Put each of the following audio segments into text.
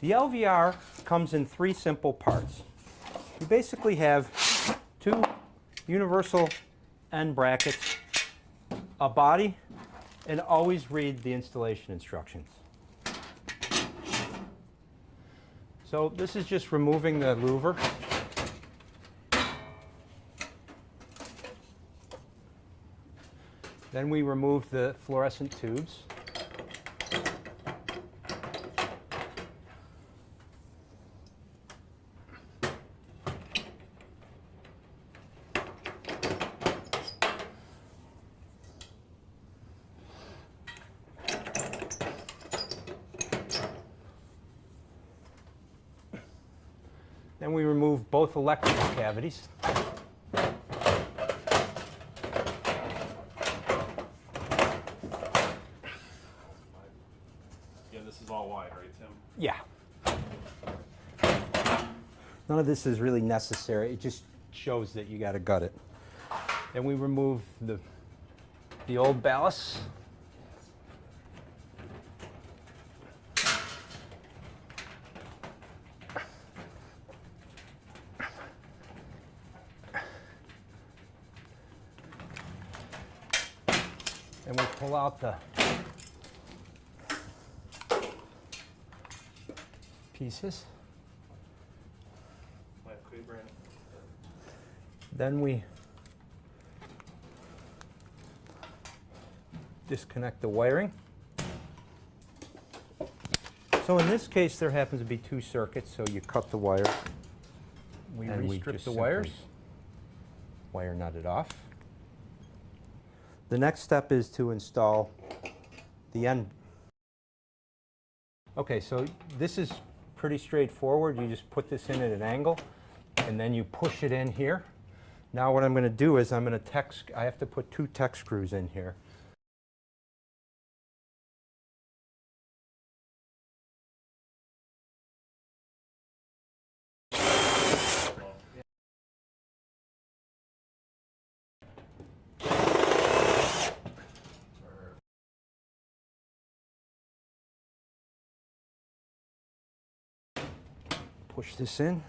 The LVR comes in 3 simple parts. You basically have 2 universal end brackets, a body, and always read the installation instructions. So this is just removing the louver. Then we remove the fluorescent tubes. Then we remove both electrical cavities. Yeah, this is all wide, right, Tim? Yeah. None of this is really necessary. It just shows that you got to gut it. Then we remove the old ballast. And we pull out the pieces. Then we disconnect the wiring. So in this case, there happens to be 2 circuits, so you cut the wire. We restrip the wires. Wire nut it off. The next step is to install the end. Okay, so this is pretty straightforward. You just put this in at an angle, and then you push it in here. Now what I'm going to do is I have to put 2 Tech screws in here. Push this in.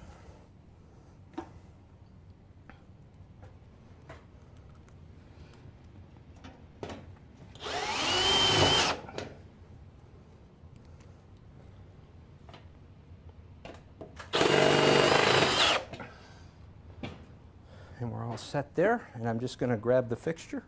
And we're all set there, and I'm just going to grab the fixture.